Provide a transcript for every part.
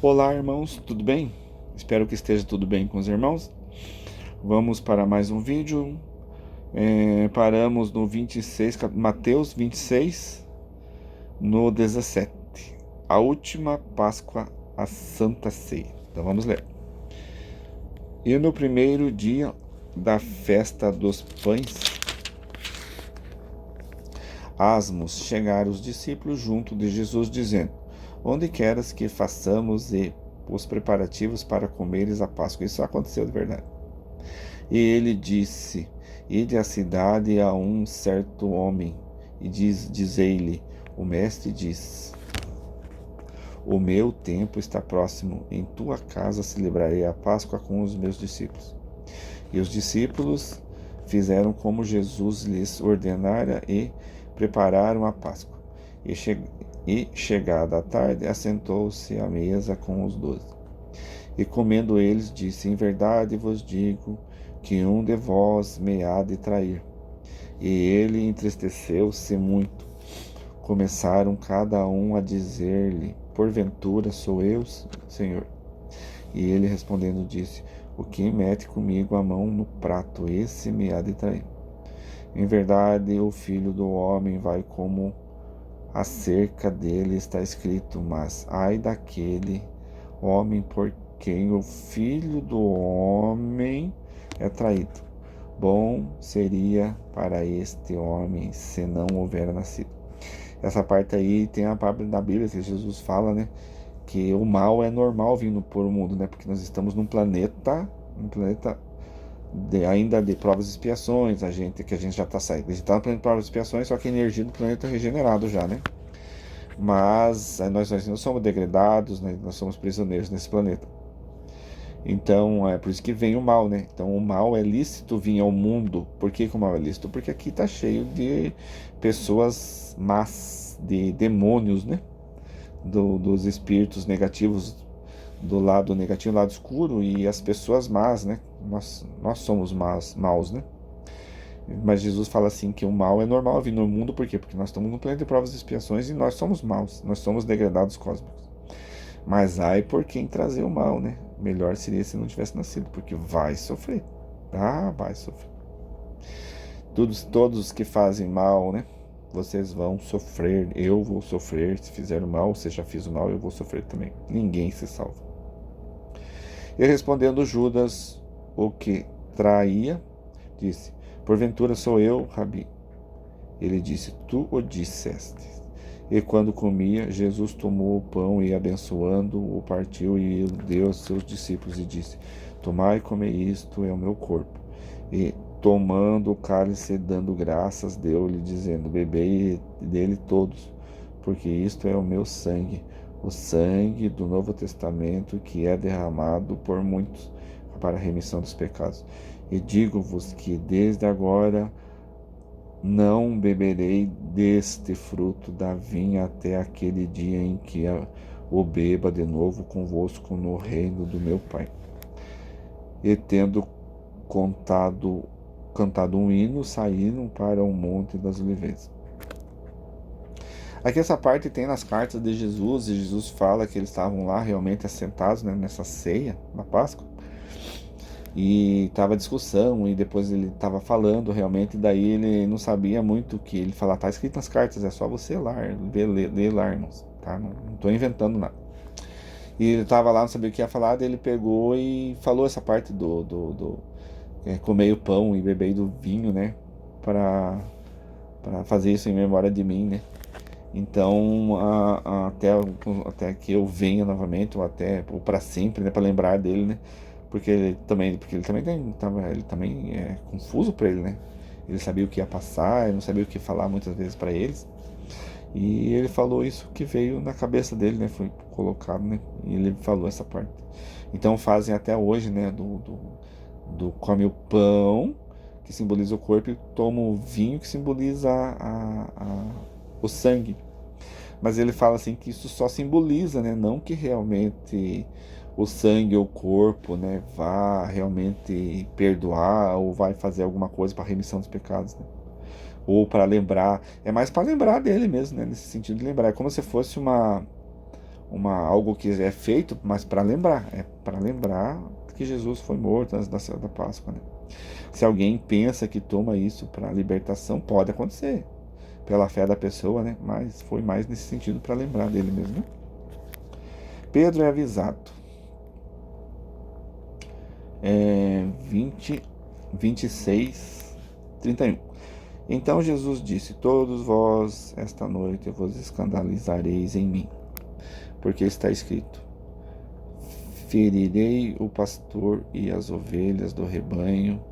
Olá, irmãos, tudo bem? Espero que esteja tudo bem com os irmãos. Vamos para mais um vídeo. Paramos no 26, Mateus 26, no 17. A última Páscoa, a Santa Ceia. Então vamos ler. E no primeiro dia da festa dos pães asmos, chegaram os discípulos junto de Jesus, dizendo: Onde queres que façamos os preparativos para comeres a Páscoa? Isso aconteceu de verdade. E ele disse: Ide à cidade a um certo homem, e dizei-lhe: O mestre diz: O meu tempo está próximo, em tua casa celebrarei a Páscoa com os meus discípulos. E os discípulos fizeram como Jesus lhes ordenara e prepararam a Páscoa. E chegada a tarde, assentou-se à mesa com os 12. E comendo eles, disse: Em verdade vos digo que um de vós me há de trair. E ele entristeceu-se muito. Começaram cada um a dizer-lhe: Porventura sou eu, Senhor? E ele respondendo disse: O que mete comigo a mão no prato, esse me há de trair. Em verdade, o Filho do Homem vai como acerca dele está escrito, mas ai daquele homem por quem o Filho do Homem é traído. Bom seria para este homem se não houvera nascido. Essa parte aí tem a parte da Bíblia que Jesus fala, né? Que o mal é normal vindo por o mundo, né? Porque nós estamos num planeta ainda de provas e expiações, que a gente já está saindo. A gente está no planeta de provas e expiações, só que a energia do planeta é regenerado já, né? Mas nós não somos degradados, né? Nós somos prisioneiros nesse planeta. Então, é por isso que vem o mal, né? Então, o mal é lícito vir ao mundo. Por que o mal é lícito? Porque aqui está cheio de pessoas más, de demônios, né? Dos espíritos negativos, do lado negativo, do lado escuro, e as pessoas más, né? Nós somos maus, né? Mas Jesus fala assim que o mal é normal vir no mundo, por quê? Porque nós estamos no planeta de provas e expiações e nós somos maus, nós somos degradados cósmicos. Mas ai por quem trazer o mal, né? Melhor seria se não tivesse nascido, porque vai sofrer. Ah, vai sofrer. Todos os que fazem mal, né? Vocês vão sofrer, eu vou sofrer. Se fizer o mal, se já fiz o mal, eu vou sofrer também. Ninguém se salva. E respondendo Judas, o que traía, disse: Porventura sou eu, Rabi? Ele disse: Tu o disseste. E quando comia, Jesus tomou o pão e, abençoando-o, o partiu e o deu aos seus discípulos e disse: Tomai e comei, isto é o meu corpo. E tomando o cálice, dando graças, deu-lhe, dizendo: Bebei dele todos, porque isto é o meu sangue, o sangue do Novo Testamento, que é derramado por muitos para a remissão dos pecados. E digo-vos que desde agora não beberei deste fruto da vinha até aquele dia em que o beba de novo convosco no reino do meu Pai. E tendo cantado um hino, saíram para o Monte das Oliveiras. Aqui essa parte tem nas cartas de Jesus, e Jesus fala que eles estavam lá realmente assentados, né, nessa ceia, na Páscoa. E estava discussão, e depois ele estava falando realmente, e daí ele não sabia muito o que ele falava. Tá escrito nas cartas, é só você ler lá, irmãos, tá? Não estou inventando nada. E ele estava lá, não sabia o que ia falar, daí ele pegou e falou essa parte do comer o pão e beber do vinho, né? Para fazer isso em memória de mim, né? Então, até que eu venha novamente, ou para sempre, né? Para lembrar dele, né? Porque ele também ele também é confuso para ele, né? Ele sabia o que ia passar, ele não sabia o que falar muitas vezes para eles. E ele falou isso que veio na cabeça dele, né? Foi colocado, né? E ele falou essa parte. Então fazem até hoje, né? Do come o pão, que simboliza o corpo, e toma o vinho, que simboliza o sangue. Mas ele fala assim que isso só simboliza, né? Não que realmente o sangue ou o corpo, né, vá realmente perdoar ou vai fazer alguma coisa para remissão dos pecados, né? Ou para lembrar, é mais para lembrar dele mesmo, né? Nesse sentido de lembrar, é como se fosse algo que é feito, mas para lembrar que Jesus foi morto antes da Páscoa, né? Se alguém pensa que toma isso para libertação, pode acontecer, pela fé da pessoa, né? Mas foi mais nesse sentido para lembrar dele mesmo, né? Pedro é avisado. 26, 31. Então Jesus disse: Todos vós esta noite vos escandalizareis em mim, porque está escrito: ferirei o pastor e as ovelhas do rebanho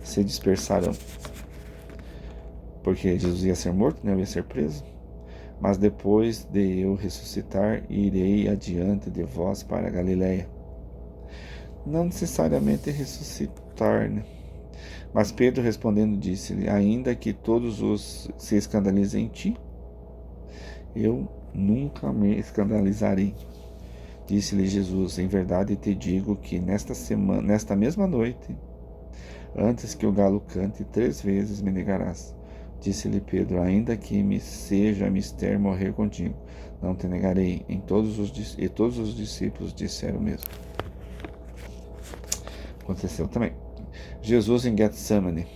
se dispersarão. Porque Jesus ia ser morto, né? Ia ser preso. Mas depois de eu ressuscitar, irei adiante de vós para a Galiléia. Não necessariamente ressuscitar, né? Mas Pedro respondendo disse-lhe: ainda que todos os se escandalizem em ti, eu nunca me escandalizarei. Disse-lhe Jesus: em verdade te digo que nesta mesma noite, antes que o galo cante, 3 vezes me negarás. Disse-lhe Pedro: ainda que me seja mister morrer contigo, não te negarei. E todos os discípulos disseram o mesmo. Aconteceu também. Jesus em Getsemane.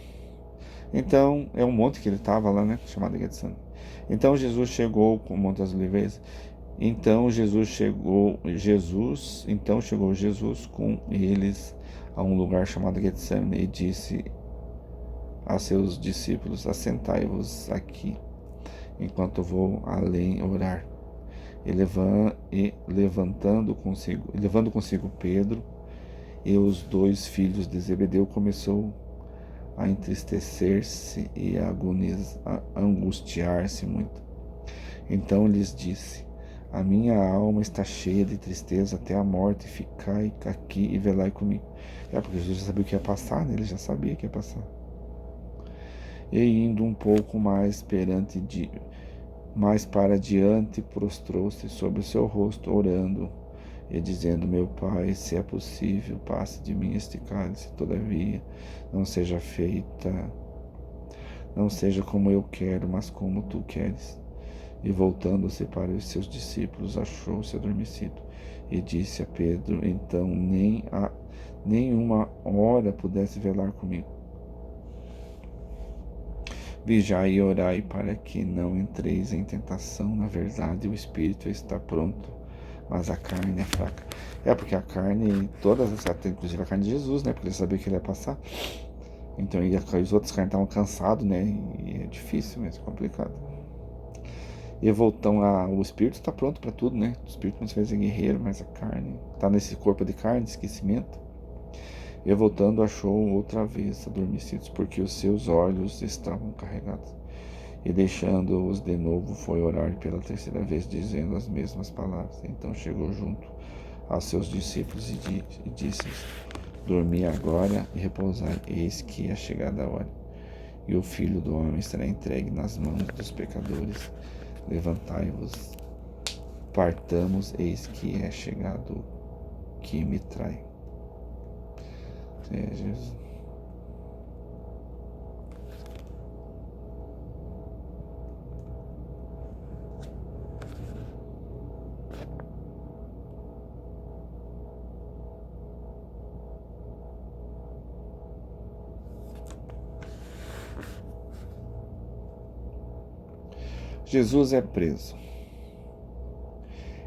Então, é um monte que ele estava lá, né? Chamado Getsemane. Então Jesus chegou com o Monte das Oliveiras. Então chegou Jesus com eles a um lugar chamado Getsemane e disse a seus discípulos: assentai-vos aqui, enquanto vou além orar. Levando consigo Pedro e os 2 filhos de Zebedeu, começou a entristecer-se e a angustiar-se muito. Então lhes disse: a minha alma está cheia de tristeza até a morte, ficai aqui e velai comigo. Porque Jesus já sabia o que ia passar, né? Ele já sabia que ia passar. E indo um pouco mais para diante, prostrou-se sobre o seu rosto, orando e dizendo: meu Pai, se é possível, passe de mim este cálice, todavia não seja como eu quero, mas como tu queres. E voltando-se para os seus discípulos, achou-se adormecido. E disse a Pedro: então nem uma hora pudesse velar comigo. Vigiai e orai para que não entreis em tentação. Na verdade, o espírito está pronto, mas a carne é fraca. Porque a carne, inclusive a carne de Jesus, né? Porque ele sabia que ele ia passar. Então, os outros carnes estavam cansados, né? E é difícil mesmo, é complicado. E voltando o espírito está pronto para tudo, né? O espírito nos fez guerreiro, mas a carne está nesse corpo de carne, de esquecimento. E voltando, achou outra vez adormecidos, porque os seus olhos estavam carregados. E deixando-os de novo, foi orar pela 3ª vez, dizendo as mesmas palavras. Então chegou junto aos seus discípulos e disse-lhes: dormi agora e repousai, eis que é chegada a hora, e o Filho do Homem será entregue nas mãos dos pecadores. Levantai-vos, partamos, eis que é chegado o que me trai. Jesus. Jesus é preso.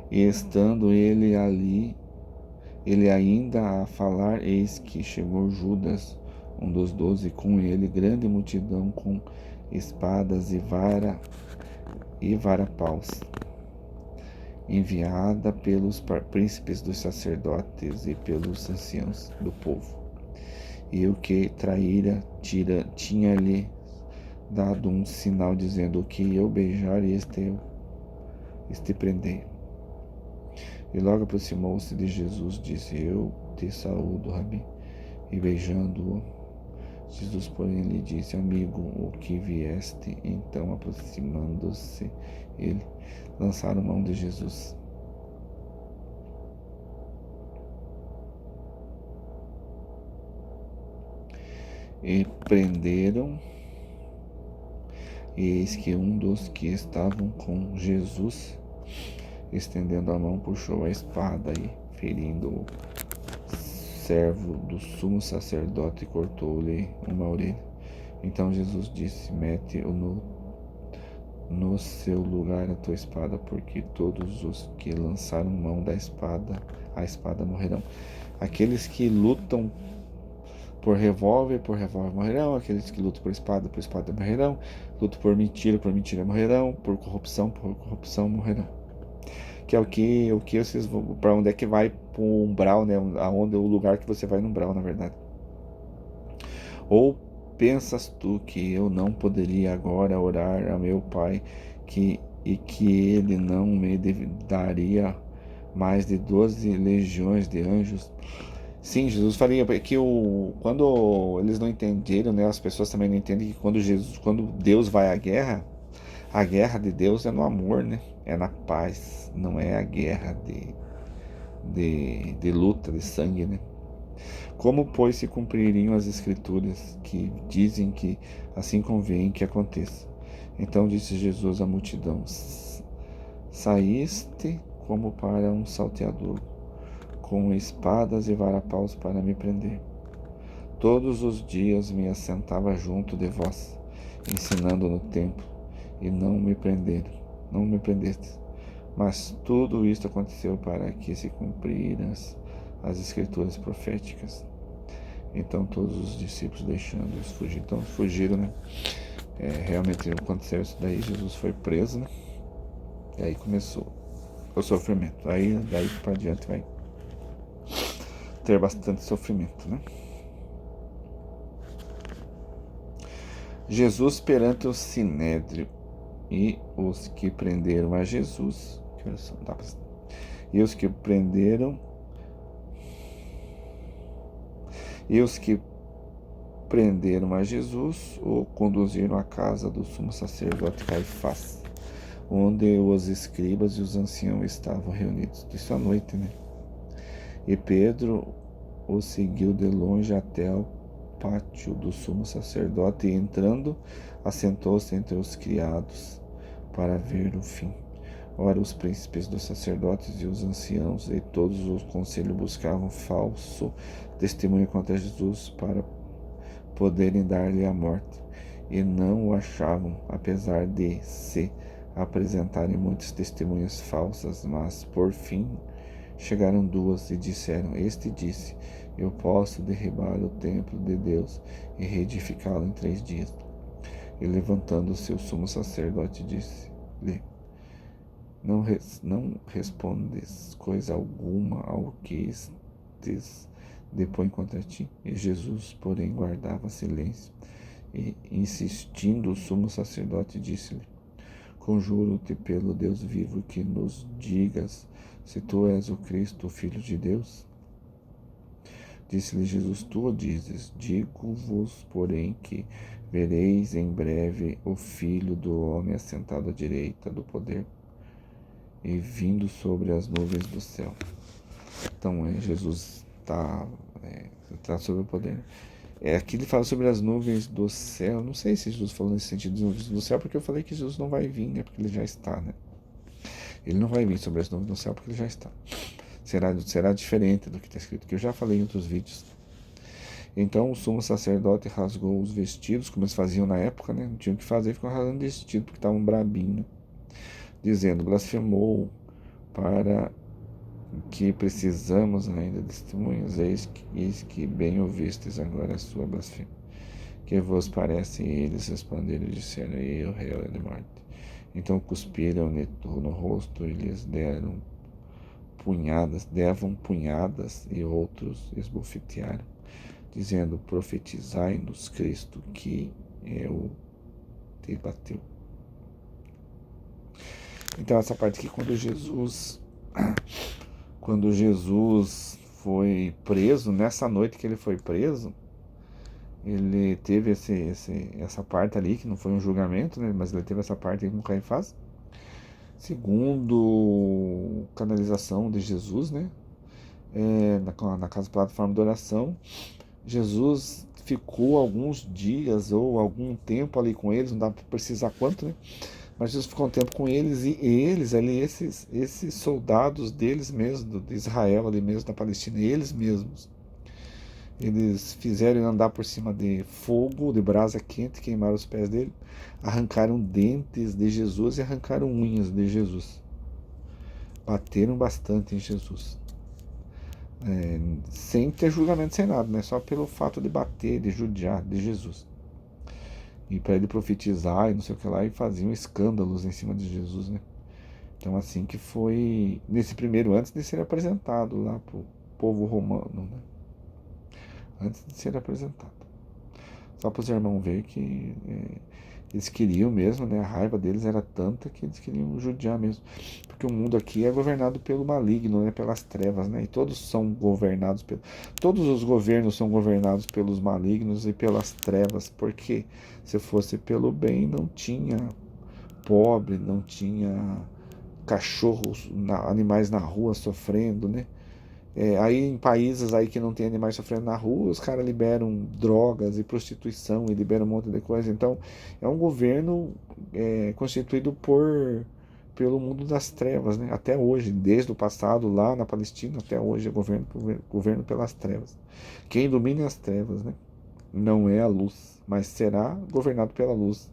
E estando ele ali, ele ainda a falar, eis que chegou Judas, um dos 12, com ele grande multidão com espadas e varapaus, enviada pelos príncipes dos sacerdotes e pelos anciãos do povo. E o que traíra tinha-lhe dado um sinal, dizendo: o que eu beijar, este prendei. E logo aproximou-se de Jesus, disse: eu te saúdo, Rabi. E beijando-o, Jesus, porém, lhe disse: amigo, o que vieste? Então, aproximando-se ele, lançaram mão de Jesus. E prenderam. E eis que um dos que estavam com Jesus estendendo a mão, puxou a espada e, ferindo o servo do sumo sacerdote, cortou-lhe uma orelha. Então Jesus disse: mete no seu lugar a tua espada, porque todos os que lançaram mão da espada, a espada morrerão. Aqueles que lutam por revólver morrerão. Aqueles que lutam por espada morrerão. Lutam por mentira morrerão. Por corrupção morrerão. Que é o que vocês vão, para onde é que vai pro umbral, né? Aonde é o lugar que você vai no umbral, na verdade. Ou pensas tu que eu não poderia agora orar a meu Pai e que ele não me daria mais de 12 legiões de anjos? Sim, Jesus faria que quando eles não entenderam, né, as pessoas também não entendem que quando Deus vai à guerra, a guerra de Deus é no amor, né? É na paz, não é a guerra de luta, de sangue, né? Como, pois, se cumpririam as escrituras que dizem que assim convém que aconteça? Então disse Jesus à multidão: saíste como para um salteador, com espadas e varapaus para me prender. Todos os dias me assentava junto de vós, ensinando no templo, e não me prendestes. Mas tudo isto aconteceu para que se cumpriram as escrituras proféticas. Então todos os discípulos deixando-os fugir. Então fugiram, né? Realmente aconteceu isso daí, Jesus foi preso, né? E aí começou o sofrimento. Aí daí para diante vai ter bastante sofrimento, né? Jesus perante o sinédrio e os que prenderam a Jesus. E os que prenderam a Jesus o conduziram à casa do sumo sacerdote Caifás, onde os escribas e os anciãos estavam reunidos. Isso à noite, né? E Pedro o seguiu de longe até o pátio do sumo sacerdote e, entrando, assentou-se entre os criados para ver o fim. Ora, os príncipes dos sacerdotes e os anciãos e todos os conselhos buscavam falso testemunho contra Jesus para poderem dar-lhe a morte, e não o achavam, apesar de se apresentarem muitas testemunhas falsas. Mas, por fim, chegaram duas e disseram: este disse: eu posso derribar o templo de Deus e reedificá-lo em 3 dias. E levantando-se o sumo sacerdote, disse-lhe: não respondes coisa alguma ao que estes depõem contra ti? E Jesus, porém, guardava silêncio. E, insistindo, o sumo sacerdote disse-lhe: conjuro-te pelo Deus vivo que nos digas se tu és o Cristo, o Filho de Deus. Disse-lhe Jesus: tu o dizes. Digo-vos, porém, que vereis em breve o Filho do Homem assentado à direita do poder e vindo sobre as nuvens do céu. Então, Jesus está sobre o poder. Aqui ele fala sobre as nuvens do céu. Não sei se Jesus falou nesse sentido de nuvens do céu, porque eu falei que Jesus não vai vir, né? Porque ele já está, né? Ele não vai vir sobre as nuvens do céu, porque ele já está. Será diferente do que está escrito, que eu já falei em outros vídeos. Então o sumo sacerdote rasgou os vestidos, como eles faziam na época, né? Não tinham o que fazer, ficou rasgando vestido, porque estavam brabinhos, né? Dizendo: blasfemou, para que precisamos ainda de testemunhas, eis que bem ouvistes agora a sua blasfêmia. Que vos parece? E eles responderam e disseram: e o réu é de morte. Então cuspiram-lhe no rosto e lhes deram punhadas, e outros esbofetearam, dizendo: profetizai-nos Cristo, que é o te bateu. Então essa parte aqui, quando Jesus foi preso, nessa noite que ele foi preso, ele teve essa parte ali, que não foi um julgamento, né, mas ele teve essa parte aí com Caifás, segundo canalização de Jesus, né, na casa plataforma de oração. Jesus ficou alguns dias ou algum tempo ali com eles, não dá para precisar quanto, né, Mas Jesus ficou um tempo com eles, e eles ali, esses soldados deles mesmos, de Israel ali mesmo, da Palestina, eles mesmos, eles fizeram ele andar por cima de fogo, de brasa quente, queimaram os pés dele, arrancaram dentes de Jesus e arrancaram unhas de Jesus. Bateram bastante em Jesus. Sem ter julgamento, sem nada, né? Só pelo fato de bater, de judiar de Jesus. E para ele profetizar e não sei o que lá, e faziam escândalos em cima de Jesus, né? Então, assim que foi nesse primeiro, antes de ser apresentado lá para o povo romano, né? Antes de ser apresentado. Só para os irmãos ver que eles queriam mesmo, né? A raiva deles era tanta que eles queriam judiar mesmo. Porque o mundo aqui é governado pelo maligno, né? Pelas trevas, né? E todos são governados pelo... Todos os governos são governados pelos malignos e pelas trevas. Porque se fosse pelo bem, não tinha pobre, não tinha cachorros, animais na rua sofrendo, né? Aí em países aí que não tem animais sofrendo na rua, os caras liberam drogas e prostituição e liberam um monte de coisa. Então é um governo constituído pelo mundo das trevas, né? Até hoje, desde o passado lá na Palestina até hoje é governo pelas trevas. Quem domina as trevas, né? Não é a luz, mas será governado pela luz.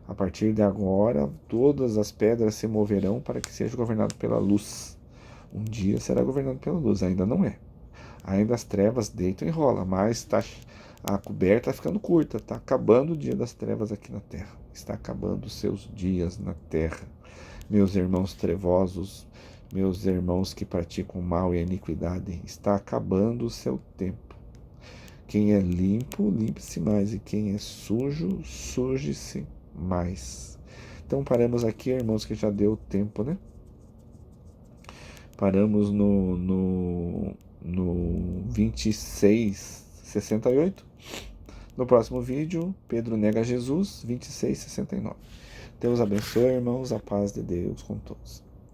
A partir de agora, todas as pedras se moverão para que seja governado pela luz. Um dia será governado pela luz, ainda não é. Ainda as trevas deitam e rolam, mas a coberta está ficando curta, está acabando o dia das trevas aqui na Terra. Está acabando os seus dias na Terra. Meus irmãos trevosos, meus irmãos que praticam mal e iniquidade, está acabando o seu tempo. Quem é limpo, limpe-se mais, e quem é sujo, suje-se mais. Então paramos aqui, irmãos, que já deu tempo, né? Paramos no 26:68. No próximo vídeo, Pedro nega Jesus, 26:69. Deus abençoe, irmãos, a paz de Deus com todos.